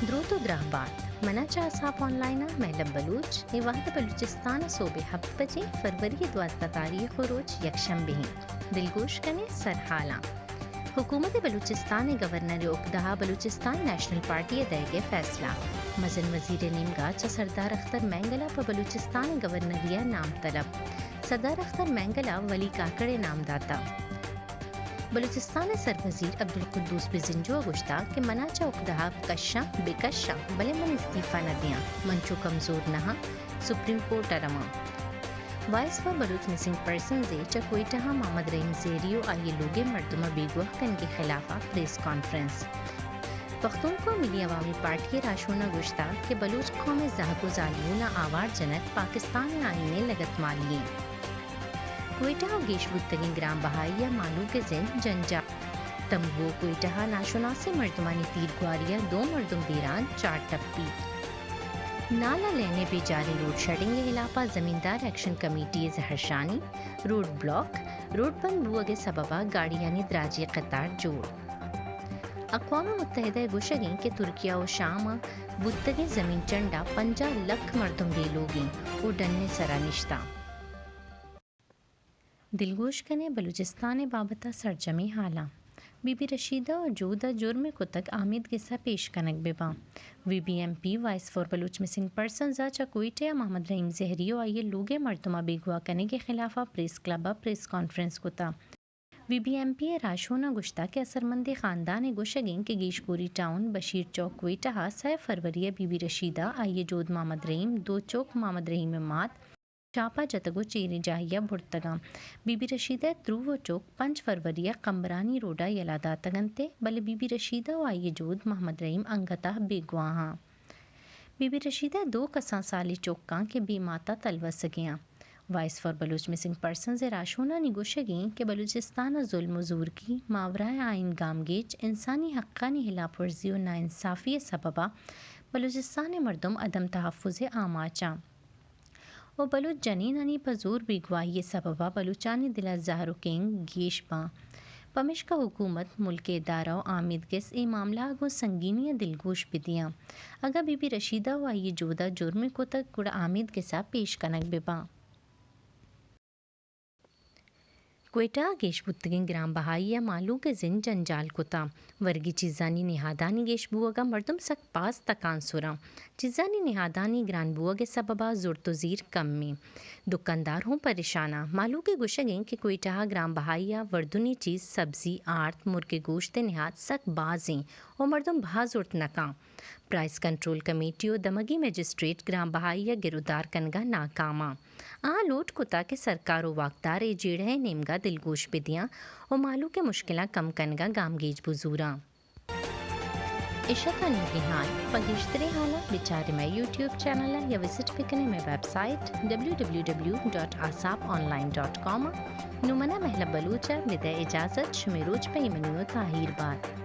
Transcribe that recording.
درود و گرهبات مناچا اصحاب آنلاین مهلب بلوچ ای وحد بلوچستان صوبح 7 بجے فروری 12 تاریخ و روز یکشنبه دلگوش کنی سرحالا حکومت بلوچستان گورنر عقدہ بلوچستان نیشنل پارٹی دے فیصلہ مزن وزیر نیمگا چا سردار اختر مینگلا پر بلوچستان گورنریہ نام طلب سردار اختر مینگلا ولی کاکڑے نام داتا بلوچستان سروزیر عبدالقدوس بزنجو گشتا کہ مناچا عقدہ کشا بکشا بلے من استعفیٰ نہ دیاں منچو کمزور نہ سپریم کورٹ ارما voice for Baloch missing persons چکوئٹہ محمد رحیم زیریو آئیے لوگے مردمہ بیگوہ کن کے خلاف پریس کانفرنس پختونخوا ملی عوامی پارٹی راشونہ گشتا کہ بلوچ قوم زہگ و ظالمون آوار جنت پاکستان آئینے لگت مالیے کوئٹہ گیش بتگین گرام بہائیہ مالو کے زن جنجا تمبو کوئٹہ ناشناسی مردمانی تیر گواریہ 2 مردم بیران 4 ٹپی نالا لینے پہ جاری روڈ شیڈنگ علاقہ زمیندار ایکشن کمیٹی زہرشانی روڈ بلاک روڈ بند بوگے سببہ گاڑیانی دراجی قطار جوڑ اقوام متحدہ گوشگیں کہ ترکیہ و شام بتگی زمین چنڈا 50 لاکھ مردم بے لوگیں او ڈننے سرا نشتہ دلگوش کنے بلوچستان بابتہ سرجمی حالا بی بی رشیدہ اور جودہ جرم کو تک آمد گسا پیش کنک ببا V B M P voice for Baloch missing persons چا کوئٹہ محمد رحیم زہریو آئیے لوگے مردمہ بیگوا کنے کے خلاف پریس کلبہ پریس کانفرنس کو تا وی بی ایم پی راشونہ گشتا کے اثرمندی خاندان گوشگیں کہ گیشپوری town Bashir Chowk Quetta 6 February be be Rashida آئیے جود محمد رحیم 2 چوک محمد رحیم مات چاپا جتگو چیری جاہیہ بھرتگا بی بی رشیدہ درو چوک 5 فروری قمبرانی روڈا یلادا تگنتے بلے بی بی رشیدہ و آئیے جود محمد رحیم انگتہ بیگواہاں بی بی رشیدہ 2 کساں سالی چوکاں کے بی ماتا تلوس گیاں voice for Baloch missing persons راشونہ نگوشگیں کہ بلوچستان ظلم و زور کی ماورائے آئین گامگیچ انسانی حقانی خلاف ورزی و ناانصافی سببہ بلوچستان مردم عدم تحفظ آماچاں و بلوچ جنینانی پزور بیگواہی سببہ بلوچانی دل زہر کنگ گیش باں پمشکا حکومت ملک ادارہ و آمد گس ای معاملہ گو سنگینی دلگوش بدیاں اگا بی بی رشیدہ و آئیے جودہ جرم کو تک گڑ آمد گسا پیش کنک بباں کوئٹہ گیش بتگین گرام بہائیہ مالو کے زن جنجال کتا ورگی چیزانی نہادانی گیش بوگا مردم سک پاس تکان سورا چیزانی نہادانی گران بوگے سببا زورت و زیر کم میں دکاندار ہوں پریشانہ مالو کے گوشگیں کہ کوئٹہ گرام بہائیہ وردنی چیز سبزی آرت مرغے گوشت نہاد سک بازیں و مردم بہا زورت نکاں پرائس کنٹرول کمیٹی و دمگی میجسٹریٹ گرام بہائیہ گرودار کنگا ناکاماں لوٹ کتا کے سرکار و واقدار جیڑے نیمگا دلگوش بدیاں و مالو کے مشکلہ کم کنگا گامگیج بزوراں اشتا نگہان پگشترے حالا بچارے میں یوٹیوب چینل یا وزٹ پکنے میں ویب سائٹ www.asaponline.com نمنا محلب بلوچہ بدہ اجازت شمیروچ پہ ایمنیو تاہیر بات